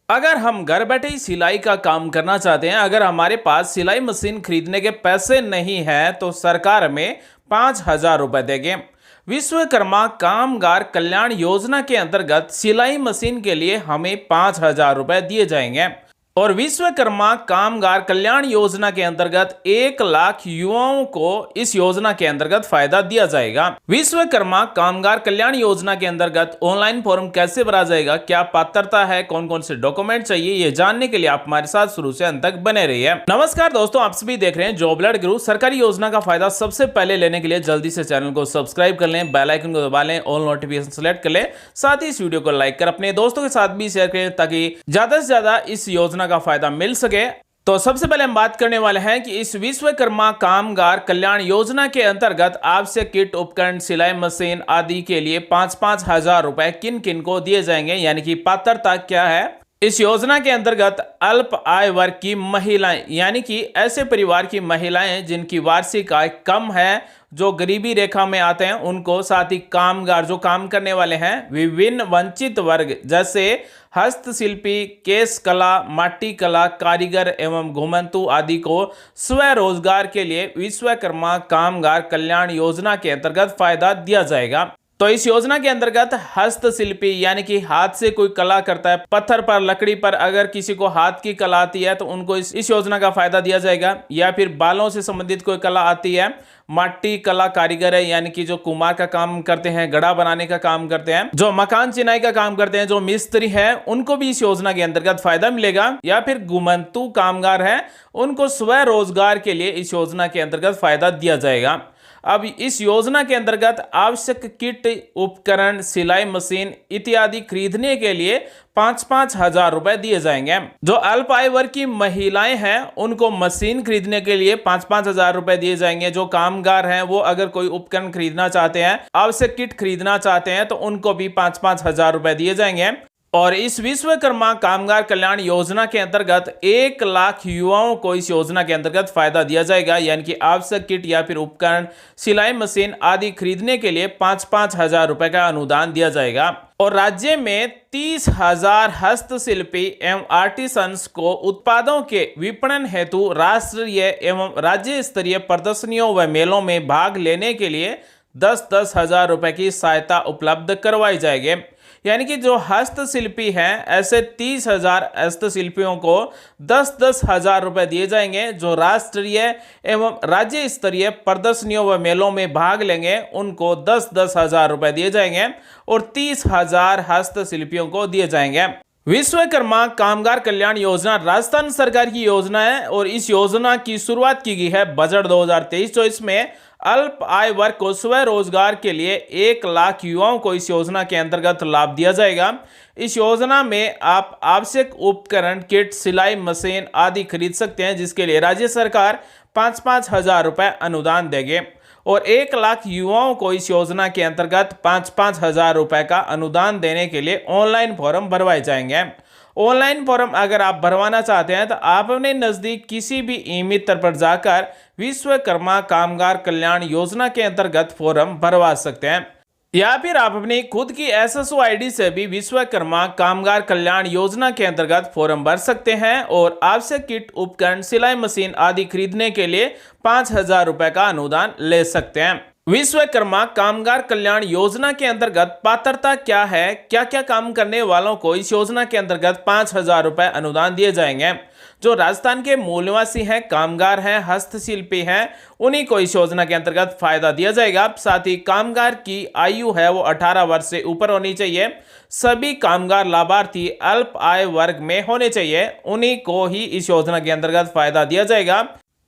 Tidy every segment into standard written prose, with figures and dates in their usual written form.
अगर हम घर बैठे ही सिलाई का काम करना चाहते हैं, अगर हमारे पास सिलाई मशीन खरीदने के पैसे नहीं हैं, तो सरकार हमें 5,000 रुपए देगी। विश्वकर्मा कामगार कल्याण योजना के अंतर्गत सिलाई मशीन के लिए हमें 5,000 रुपए दिए जाएंगे। और विश्वकर्मा कामगार कल्याण योजना के अंतर्गत 1 लाख युवाओं को इस योजना के अंतर्गत फायदा दिया जाएगा। विश्वकर्मा कामगार कल्याण योजना के अंतर्गत ऑनलाइन फॉर्म कैसे भरा जाएगा, क्या पात्रता है, कौन कौन से डॉक्यूमेंट चाहिए, ये जानने के लिए आप हमारे साथ शुरू से अंत तक बने रहिए। नमस्कार दोस्तों, आप सभी देख रहे हैं जॉब अलर्ट गुरु। सरकारी योजना का फायदा सबसे पहले लेने के लिए जल्दी से चैनल को सब्सक्राइब कर लें, बेल आइकन को दबा लें, ऑल नोटिफिकेशन सेलेक्ट कर लें, साथ ही इस वीडियो को लाइक कर अपने दोस्तों के साथ भी शेयर करें ताकि ज्यादा से ज्यादा इस योजना का फायदा मिल सके। तो सबसे पहले हम बात करने वाले हैं कि इस विश्वकर्मा कामगार कल्याण योजना के अंतर्गत आवश्यक किट, उपकरण, सिलाई मशीन आदि के लिए 5,000 रुपए किन किन को दिए जाएंगे, यानी कि पात्रता क्या है। इस योजना के अंतर्गत अल्प आय वर्ग की महिलाएं, यानी कि ऐसे परिवार की महिलाएं जिनकी वार्षिक आय कम है, जो गरीबी रेखा में आते हैं उनको, साथ ही कामगार जो काम करने वाले हैं, विभिन्न वंचित वर्ग जैसे हस्तशिल्पी, केश कला, माटी कला कारीगर एवं घुमंतु आदि को स्वरोजगार के लिए विश्वकर्मा कामगार कल्याण योजना के अंतर्गत फायदा दिया जाएगा। तो इस योजना के अंतर्गत हस्तशिल्पी यानी कि हाथ से कोई कला करता है, पत्थर पर, लकड़ी पर, अगर किसी को हाथ की कला आती है तो उनको इस योजना का फायदा दिया जाएगा। या फिर बालों से संबंधित कोई कला आती है, माटी कला कारीगर है यानी कि जो कुम्हार का काम करते हैं, घड़ा बनाने का काम करते हैं, जो मकान चिनाई का काम करते हैं, जो मिस्त्री है, उनको भी इस योजना के अंतर्गत फायदा मिलेगा। या फिर घुमंतु कामगार है, उनको स्वरोजगार के लिए इस योजना के अंतर्गत फायदा दिया जाएगा। अब इस योजना के अंतर्गत आवश्यक किट, उपकरण, सिलाई मशीन इत्यादि खरीदने के लिए 5,000 रुपए दिए जाएंगे। जो अल्प आय वर्ग की महिलाएं हैं उनको मशीन खरीदने के लिए 5,000 रुपए दिए जाएंगे। जो कामगार हैं वो अगर कोई उपकरण खरीदना चाहते हैं, आवश्यक किट खरीदना चाहते हैं, तो उनको भी 5,000 रुपए दिए जाएंगे। और इस विश्वकर्मा कामगार कल्याण योजना के अंतर्गत 1 लाख युवाओं को इस योजना के अंतर्गत फायदा दिया जाएगा, यानी कि आवश्यक किट या फिर उपकरण, सिलाई मशीन आदि खरीदने के लिए 5,000 रुपए का अनुदान दिया जाएगा। और राज्य में 30,000 हस्तशिल्पी एवं आर्टिसंस को उत्पादों के विपणन हेतु राष्ट्रीय एवं राज्य स्तरीय प्रदर्शनियों व मेलों में भाग लेने के लिए 10-10 हजार रुपए की सहायता उपलब्ध करवाई जाएगी। यानी कि जो हस्तशिल्पी हैं, ऐसे 30,000 हस्तशिल्पियों को 10-10 हजार रुपए दिए जाएंगे। जो राष्ट्रीय एवं राज्य स्तरीय प्रदर्शनियों व मेलों में भाग लेंगे उनको 10-10 हजार रुपए दिए जाएंगे और 30,000 हस्तशिल्पियों को दिए जाएंगे। विश्वकर्मा कामगार कल्याण योजना राजस्थान सरकार की योजना है और इस योजना की शुरुआत की गई है बजट 2023-24 में। अल्प आय वर्ग को स्वरोजगार के लिए 1 लाख युवाओं को इस योजना के अंतर्गत लाभ दिया जाएगा। इस योजना में आप आवश्यक उपकरण, किट, सिलाई मशीन आदि खरीद सकते हैं, जिसके लिए राज्य सरकार 5,000 रुपए अनुदान देगी। और 1 लाख युवाओं को इस योजना के अंतर्गत 5,000 रुपए का अनुदान देने के लिए ऑनलाइन फॉर्म भरवाए जाएंगे। ऑनलाइन फॉर्म अगर आप भरवाना चाहते हैं तो आप अपने नजदीक किसी भी ई मित्र पर जाकर विश्वकर्मा कामगार कल्याण योजना के अंतर्गत फॉर्म भरवा सकते हैं। या फिर आप अपनी खुद की SSO ID से भी विश्वकर्मा कामगार कल्याण योजना के अंतर्गत फॉर्म भर सकते हैं और आवश्यक किट, उपकरण, सिलाई मशीन आदि खरीदने के लिए 5,000 रुपए का अनुदान ले सकते हैं। विश्वकर्मा कामगार कल्याण योजना के अंतर्गत पात्रता क्या है, क्या क्या काम करने वालों को इस योजना के अंतर्गत 5,000 रुपए अनुदान दिए जाएंगे। जो राजस्थान के मूल निवासी हैं, कामगार हैं, हस्तशिल्पी हैं, उन्हीं को इस योजना के अंतर्गत फायदा दिया जाएगा। साथ ही कामगार की आयु है वो 18 वर्ष से ऊपर होनी चाहिए। सभी कामगार लाभार्थी अल्प आय वर्ग में होने चाहिए, उन्हीं को ही इस योजना के अंतर्गत फायदा दिया जाएगा।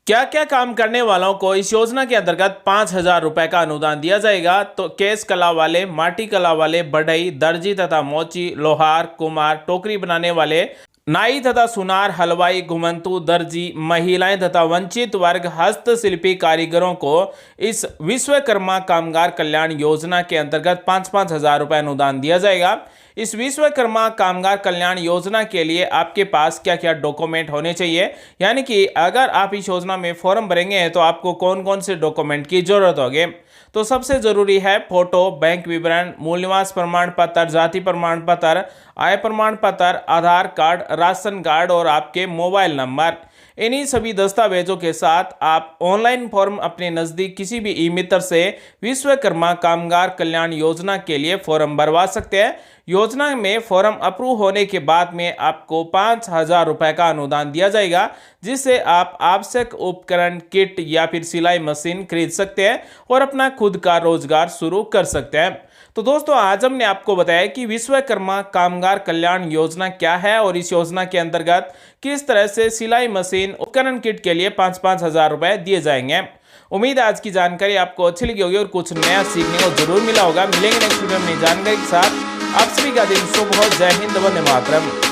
क्या क्या काम करने वालों को इस योजना के अंतर्गत 5,000 रुपए का अनुदान दिया जाएगा, तो केश कला वाले, माटी कला वाले, बढ़ई, दर्जी तथा मोची, लोहार, कुम्हार, टोकरी बनाने वाले, नाई तथा सुनार, हलवाई, घुमंतु, दर्जी, महिलाएं तथा वंचित वर्ग हस्तशिल्पी कारीगरों को इस विश्वकर्मा कामगार कल्याण योजना के अंतर्गत 5,000 रुपए अनुदान दिया जाएगा। इस विश्वकर्मा कामगार कल्याण योजना के लिए आपके पास क्या क्या डॉक्यूमेंट होने चाहिए, यानी कि अगर आप इस योजना में फॉर्म भरेंगे तो आपको कौन कौन से डॉक्यूमेंट की जरूरत होगी। तो सबसे जरूरी है फोटो, बैंक विवरण, मूल निवास प्रमाण पत्र, जाति प्रमाण पत्र, आय प्रमाण पत्र, आधार कार्ड, राशन कार्ड और आपके मोबाइल नंबर। इन्हीं सभी दस्तावेजों के साथ आप ऑनलाइन फॉर्म अपने नजदीक किसी भी ई मित्र से विश्वकर्मा कामगार कल्याण योजना के लिए फॉर्म भरवा सकते हैं। योजना में फॉर्म अप्रूव होने के बाद में आपको 5,000 रुपए का अनुदान दिया जाएगा, जिससे आप आवश्यक उपकरण, किट या फिर सिलाई मशीन खरीद सकते हैं और अपना खुद का रोजगार शुरू कर सकते हैं। तो दोस्तों, आज हमने आपको बताया कि विश्वकर्मा कामगार कल्याण योजना क्या है और इस योजना के अंतर्गत किस तरह से सिलाई मशीन, उपकरण, किट के लिए 5-5 हजार रुपए दिए जाएंगे। उम्मीद है आज की जानकारी आपको अच्छी लगी होगी और कुछ नया सीखने को जरूर मिला होगा। मिलेंगे नेक्स्ट वीडियो में नई जानकारी के साथ। आप सभी का दिन शुभ हो। जय हिंद, वंदे मातरम।